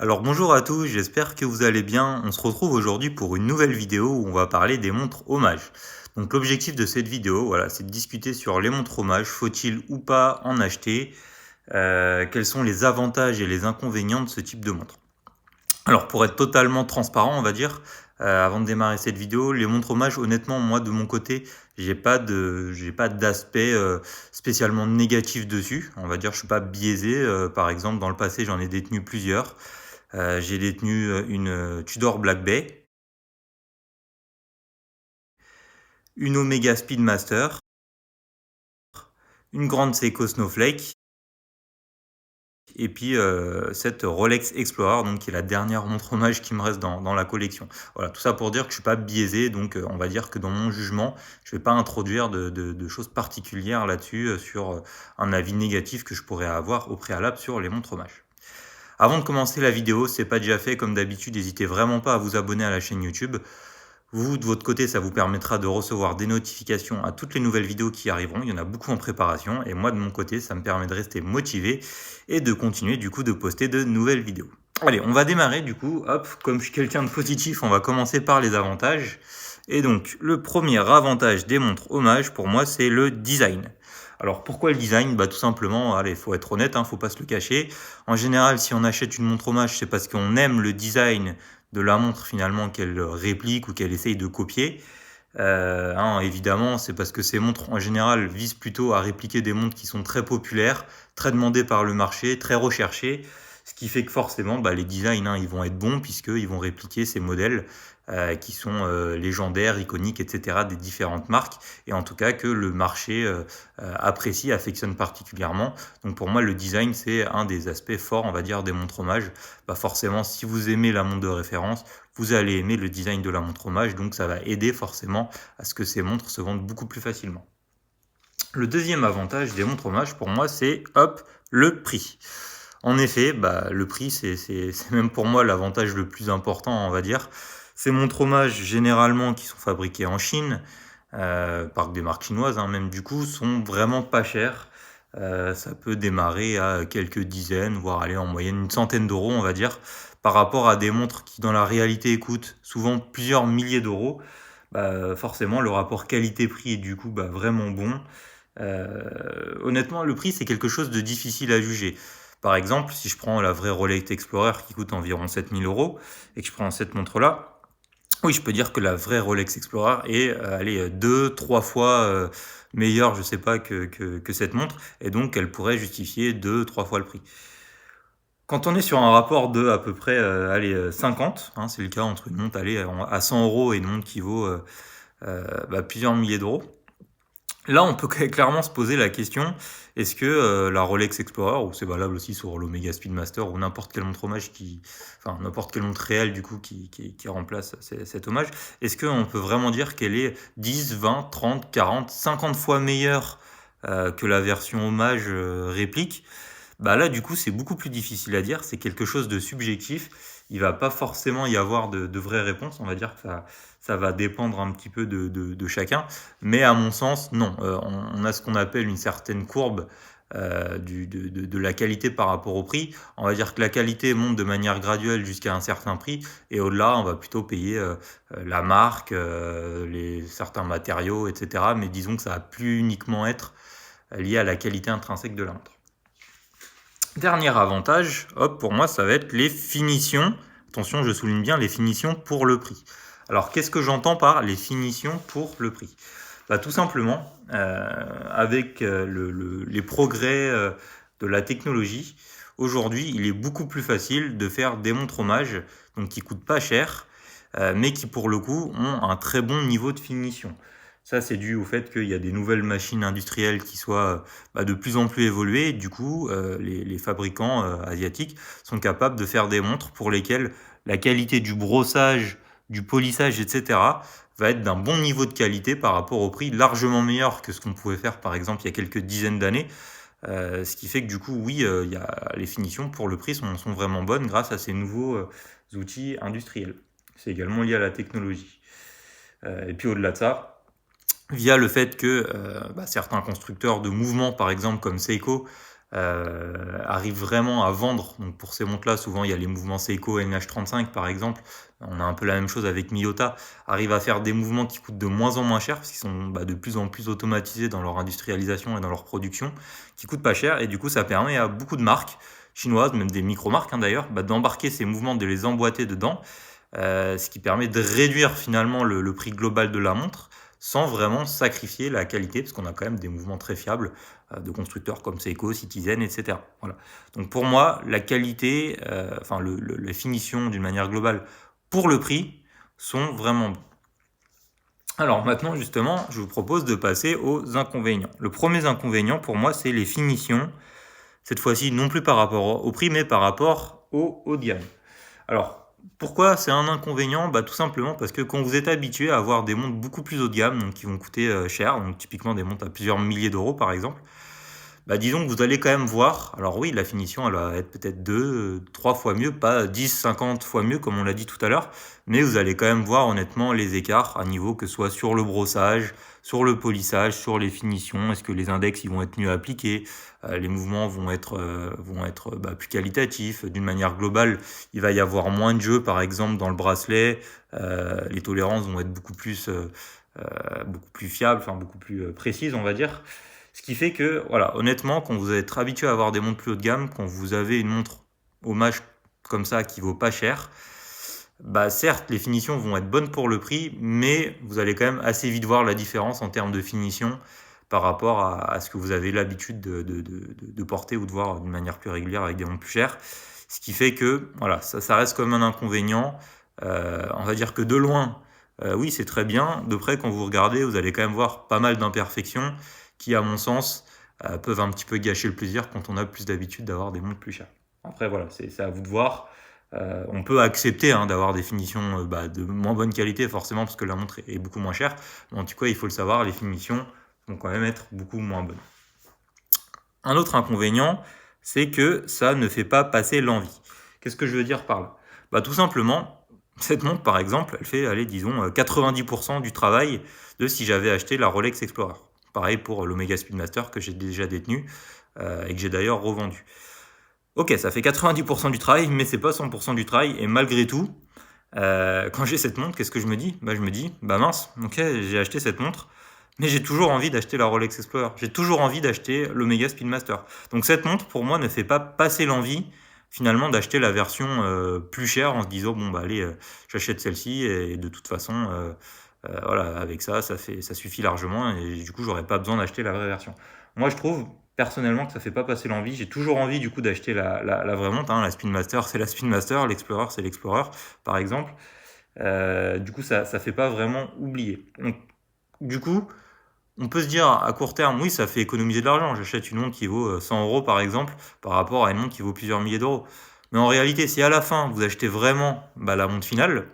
Alors bonjour à tous, j'espère que vous allez bien. On se retrouve aujourd'hui pour une nouvelle vidéo où on va parler des montres hommage. Donc l'objectif de cette vidéo, voilà, c'est de discuter sur les montres hommage. Faut-il ou pas en acheter? Quels sont les avantages et les inconvénients de ce type de montre? Alors pour être totalement transparent, on va dire, avant de démarrer cette vidéo, les montres hommage, honnêtement, moi de mon côté, j'ai pas d'aspect spécialement négatif dessus. On va dire, je suis pas biaisé. Par exemple, dans le passé, j'en ai détenu plusieurs. J'ai détenu une Tudor Black Bay, une Omega Speedmaster, une grande Seiko Snowflake et puis cette Rolex Explorer, donc qui est la dernière montre hommage qui me reste dans la collection. Voilà, tout ça pour dire que je suis pas biaisé, donc on va dire que dans mon jugement, je vais pas introduire de choses particulières là-dessus, sur un avis négatif que je pourrais avoir au préalable sur les montres hommage. Avant de commencer la vidéo, si c'est pas déjà fait, comme d'habitude, n'hésitez vraiment pas à vous abonner à la chaîne YouTube. Vous, de votre côté, ça vous permettra de recevoir des notifications à toutes les nouvelles vidéos qui arriveront. Il y en a beaucoup en préparation. Et moi, de mon côté, ça me permet de rester motivé et de continuer, du coup, de poster de nouvelles vidéos. Allez, on va démarrer, du coup. Hop, comme je suis quelqu'un de positif, on va commencer par les avantages. Et donc, le premier avantage des montres hommage, pour moi, c'est le design. Alors, pourquoi le design? Bah, tout simplement, allez, faut être honnête, faut pas se le cacher. En général, si on achète une montre hommage, c'est parce qu'on aime le design de la montre finalement qu'elle réplique ou qu'elle essaye de copier. Évidemment, c'est parce que ces montres en général visent plutôt à répliquer des montres qui sont très populaires, très demandées par le marché, très recherchées. Ce qui fait que forcément, les designs, ils vont être bons puisqu'ils vont répliquer ces modèles qui sont légendaires, iconiques, etc. des différentes marques. Et en tout cas que le marché apprécie, affectionne particulièrement. Donc pour moi, le design, c'est un des aspects forts, on va dire, des montres hommage. Forcément, si vous aimez la montre de référence, vous allez aimer le design de la montre hommage. Donc ça va aider forcément à ce que ces montres se vendent beaucoup plus facilement. Le deuxième avantage des montres hommage, pour moi, c'est le prix. En effet, le prix, c'est même pour moi l'avantage le plus important, on va dire. Ces montres hommage, généralement, qui sont fabriquées en Chine, par des marques chinoises, même du coup, sont vraiment pas chères. Ça peut démarrer à quelques dizaines, voire aller en moyenne une centaine d'euros, on va dire, par rapport à des montres qui, dans la réalité, coûtent souvent plusieurs milliers d'euros. Forcément, le rapport qualité-prix est du coup vraiment bon. Honnêtement, le prix, c'est quelque chose de difficile à juger. Par exemple, si je prends la vraie Rolex Explorer qui coûte environ 7000 euros et que je prends cette montre-là, oui, je peux dire que la vraie Rolex Explorer est, allez, 2-3 fois meilleure, je sais pas, que cette montre, et donc elle pourrait justifier 2-3 fois le prix. Quand on est sur un rapport de à peu près, 50, c'est le cas entre une montre allez, à 100 euros et une montre qui vaut plusieurs milliers d'euros. Là, on peut clairement se poser la question, est-ce que la Rolex Explorer, ou c'est valable aussi sur l'Omega Speedmaster, ou n'importe quelle montre hommage n'importe quelle montre réelle du coup qui remplace cet hommage, est-ce qu'on peut vraiment dire qu'elle est 10, 20, 30, 40, 50 fois meilleure que la version hommage réplique? Là, du coup, c'est beaucoup plus difficile à dire, c'est quelque chose de subjectif, il va pas forcément y avoir de vraies réponses, on va dire que ça va dépendre un petit peu de chacun, mais à mon sens, non. On a ce qu'on appelle une certaine courbe de la qualité par rapport au prix. On va dire que la qualité monte de manière graduelle jusqu'à un certain prix, et au-delà, on va plutôt payer la marque, certains matériaux, etc. Mais disons que ça va plus uniquement être lié à la qualité intrinsèque de la montre. Dernier avantage, pour moi, ça va être les finitions. Attention, je souligne bien les finitions pour le prix. Alors, qu'est-ce que j'entends par les finitions pour le prix? Tout simplement, avec les progrès de la technologie, aujourd'hui, il est beaucoup plus facile de faire des montres hommage, donc qui coûtent pas cher, mais qui pour le coup ont un très bon niveau de finition. Ça, c'est dû au fait qu'il y a des nouvelles machines industrielles qui soient de plus en plus évoluées. Du coup, les fabricants asiatiques sont capables de faire des montres pour lesquelles la qualité du brossage, du polissage, etc. va être d'un bon niveau de qualité par rapport au prix largement meilleur que ce qu'on pouvait faire par exemple il y a quelques dizaines d'années. Ce qui fait que du coup, oui, les finitions pour le prix sont vraiment bonnes grâce à ces nouveaux outils industriels. C'est également lié à la technologie. Et puis au-delà de ça, via le fait que certains constructeurs de mouvements, par exemple comme Seiko, arrive vraiment à vendre. Donc pour ces montres-là, souvent il y a les mouvements Seiko NH35 par exemple. On a un peu la même chose avec Miyota. Arrive à faire des mouvements qui coûtent de moins en moins cher parce qu'ils sont de plus en plus automatisés dans leur industrialisation et dans leur production, qui coûtent pas cher. Et du coup, ça permet à beaucoup de marques chinoises, même des micro-marques d'ailleurs, d'embarquer ces mouvements, de les emboîter dedans, ce qui permet de réduire finalement le prix global de la montre sans vraiment sacrifier la qualité, parce qu'on a quand même des mouvements très fiables de constructeurs comme Seiko, Citizen, etc. Voilà. Donc pour moi, la qualité, les finitions d'une manière globale pour le prix sont vraiment bons. Alors maintenant, justement, je vous propose de passer aux inconvénients. Le premier inconvénient pour moi, c'est les finitions. Cette fois-ci, non plus par rapport au prix, mais par rapport au haut de gamme. Alors, pourquoi c'est un inconvénient? Tout simplement parce que quand vous êtes habitué à avoir des montres beaucoup plus haut de gamme, donc qui vont coûter cher, donc typiquement des montres à plusieurs milliers d'euros par exemple, disons que vous allez quand même voir, alors oui, la finition elle va être peut-être 2, 3 fois mieux, pas 10, 50 fois mieux comme on l'a dit tout à l'heure, mais vous allez quand même voir honnêtement les écarts à niveau que ce soit sur le brossage, sur le polissage, sur les finitions, est-ce que les index ils vont être mieux appliqués, les mouvements vont être plus qualitatifs, d'une manière globale, il va y avoir moins de jeu par exemple dans le bracelet, les tolérances vont être beaucoup plus fiables, beaucoup plus précises on va dire. Ce qui fait que, voilà, honnêtement, quand vous êtes habitué à avoir des montres plus haut de gamme, quand vous avez une montre hommage comme ça qui vaut pas cher, certes, les finitions vont être bonnes pour le prix, mais vous allez quand même assez vite voir la différence en termes de finition par rapport à ce que vous avez l'habitude de porter ou de voir d'une manière plus régulière avec des montres plus chères. Ce qui fait que, voilà, ça reste comme un inconvénient. On va dire que de loin, oui, c'est très bien. De près, quand vous regardez, vous allez quand même voir pas mal d'imperfections qui, à mon sens, peuvent un petit peu gâcher le plaisir quand on a plus d'habitude d'avoir des montres plus chères. Après, voilà, c'est à vous de voir. On peut accepter d'avoir des finitions de moins bonne qualité, forcément, parce que la montre est beaucoup moins chère. Mais en tout cas, il faut le savoir, les finitions vont quand même être beaucoup moins bonnes. Un autre inconvénient, c'est que ça ne fait pas passer l'envie. Qu'est-ce que je veux dire par là? Tout simplement, cette montre, par exemple, elle fait, allez, disons, 90% du travail de si j'avais acheté la Rolex Explorer. Pareil pour l'Omega Speedmaster que j'ai déjà détenu et que j'ai d'ailleurs revendu. Ok, ça fait 90% du travail, mais c'est pas 100% du travail. Et malgré tout, quand j'ai cette montre, qu'est-ce que je me dis? Je me dis, mince, ok, j'ai acheté cette montre, mais j'ai toujours envie d'acheter la Rolex Explorer. J'ai toujours envie d'acheter l'Omega Speedmaster. Donc cette montre, pour moi, ne fait pas passer l'envie finalement d'acheter la version plus chère en se disant, allez, j'achète celle-ci et de toute façon, voilà, avec ça suffit largement et du coup, j'aurais pas besoin d'acheter la vraie version. Moi, je trouve personnellement que ça fait pas passer l'envie. J'ai toujours envie du coup d'acheter la vraie montre. La Speedmaster, c'est la Speedmaster, l'Explorer, c'est l'Explorer, par exemple. Du coup, ça fait pas vraiment oublier. Donc, du coup, on peut se dire à court terme, oui, ça fait économiser de l'argent. J'achète une montre qui vaut 100 euros, par exemple, par rapport à une montre qui vaut plusieurs milliers d'euros. Mais en réalité, si à la fin, vous achetez vraiment la montre finale,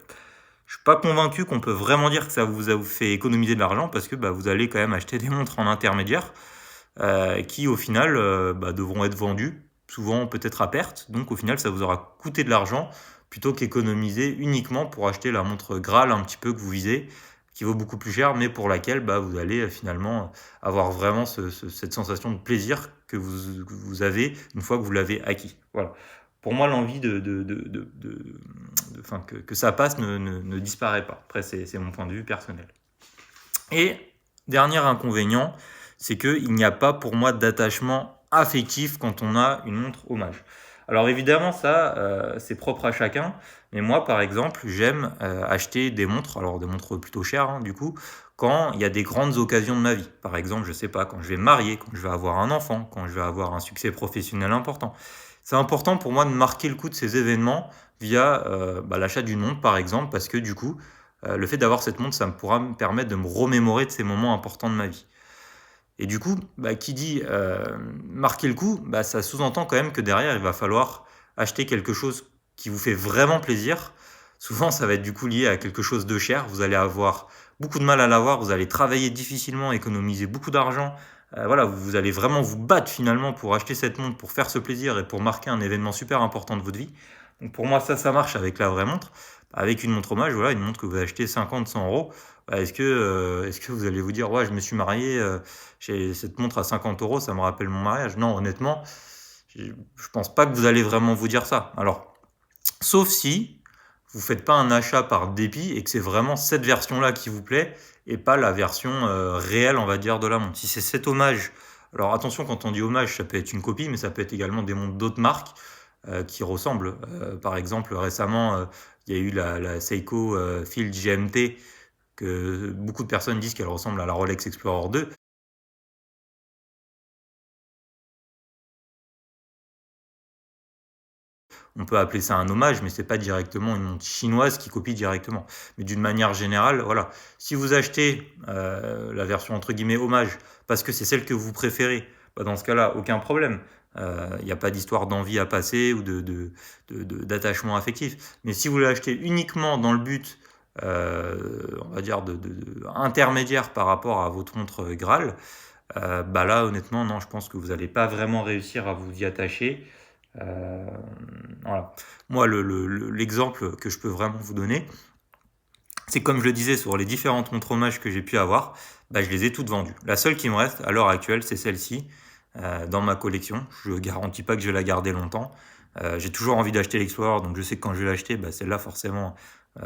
je suis pas convaincu qu'on peut vraiment dire que ça vous a fait économiser de l'argent parce que vous allez quand même acheter des montres en intermédiaire qui au final devront être vendues, souvent peut-être à perte. Donc au final, ça vous aura coûté de l'argent plutôt qu'économiser uniquement pour acheter la montre Graal un petit peu que vous visez, qui vaut beaucoup plus cher, mais pour laquelle vous allez finalement avoir vraiment cette sensation de plaisir que vous avez une fois que vous l'avez acquis. Voilà. Pour moi, l'envie que ça passe ne disparaît pas. Après, c'est mon point de vue personnel. Et dernier inconvénient, c'est qu'il n'y a pas pour moi d'attachement affectif quand on a une montre hommage. Alors évidemment, ça, c'est propre à chacun. Mais moi, par exemple, j'aime acheter des montres, alors des montres plutôt chères, du coup, quand il y a des grandes occasions de ma vie. Par exemple, je sais pas, quand je vais me marier, quand je vais avoir un enfant, quand je vais avoir un succès professionnel important. C'est important pour moi de marquer le coup de ces événements via l'achat d'une montre, par exemple, parce que du coup, le fait d'avoir cette montre, ça pourra me permettre de me remémorer de ces moments importants de ma vie. Et du coup, qui dit marquer le coup, ça sous-entend quand même que derrière, il va falloir acheter quelque chose qui vous fait vraiment plaisir. Souvent, ça va être du coup lié à quelque chose de cher. Vous allez avoir beaucoup de mal à l'avoir, vous allez travailler difficilement, économiser beaucoup d'argent. Voilà, vous allez vraiment vous battre finalement pour acheter cette montre, pour faire ce plaisir et pour marquer un événement super important de votre vie. Donc pour moi, ça marche avec la vraie montre. Avec une montre hommage, voilà, une montre que vous achetez 50, 100 euros, bah, est-ce que vous allez vous dire: «Ouais, je me suis marié, j'ai cette montre à 50 €, ça me rappelle mon mariage». Non, honnêtement, je pense pas que vous allez vraiment vous dire ça. Alors, sauf si vous faites pas un achat par dépit et que c'est vraiment cette version-là qui vous plaît et pas la version, réelle, on va dire, de la montre. Si c'est cet hommage, alors attention, quand on dit hommage, ça peut être une copie, mais ça peut être également des montres d'autres marques, qui ressemblent. Par exemple, récemment, il y a eu la Seiko, Field GMT, que beaucoup de personnes disent qu'elle ressemble à la Rolex Explorer 2. On peut appeler ça un hommage, mais c'est pas directement une montre chinoise qui copie directement. Mais d'une manière générale, voilà. Si vous achetez la version entre guillemets hommage parce que c'est celle que vous préférez, bah dans ce cas-là, aucun problème. Il n'y a pas d'histoire d'envie à passer ou d'attachement affectif. Mais si vous l'achetez uniquement dans le but, on va dire, intermédiaire par rapport à votre montre Graal, bah là, honnêtement, non, je pense que vous n'allez pas vraiment réussir à vous y attacher. Euh, voilà. Moi, l'exemple que je peux vraiment vous donner, c'est comme je le disais sur les différentes montres hommage que j'ai pu avoir, bah, je les ai toutes vendues. La seule qui me reste à l'heure actuelle, c'est celle-ci dans ma collection. Je ne garantis pas que je vais la garder longtemps. J'ai toujours envie d'acheter l'Explorer, donc je sais que quand je vais l'acheter, bah, celle-là, forcément,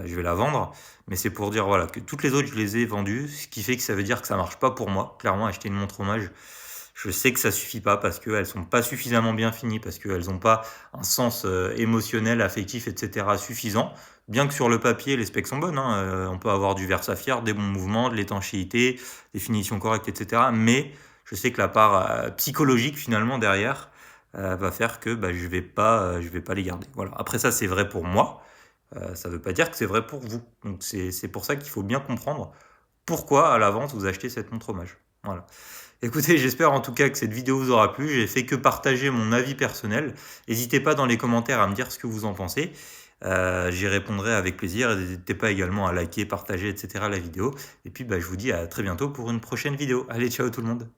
je vais la vendre. Mais c'est pour dire voilà, que toutes les autres, je les ai vendues, ce qui fait que ça veut dire que ça marche pas pour moi. Clairement, acheter une montre hommage, je sais que ça suffit pas parce qu'elles sont pas suffisamment bien finies, parce qu'elles n'ont pas un sens émotionnel, affectif, etc. suffisant. Bien que sur le papier, les specs sont bonnes, hein, on peut avoir du verre saphir, des bons mouvements, de l'étanchéité, des finitions correctes, etc. Mais je sais que la part psychologique finalement derrière va faire que bah, je vais pas les garder. Voilà. Après ça, c'est vrai pour moi. Ça ne veut pas dire que c'est vrai pour vous. Donc c'est pour ça qu'il faut bien comprendre pourquoi à la vente vous achetez cette montre hommage. Voilà. Écoutez, j'espère en tout cas que cette vidéo vous aura plu. J'ai fait que partager mon avis personnel. N'hésitez pas dans les commentaires à me dire ce que vous en pensez. J'y répondrai avec plaisir. N'hésitez pas également à liker, partager, etc. la vidéo. Et puis bah, je vous dis à très bientôt pour une prochaine vidéo. Allez, ciao tout le monde.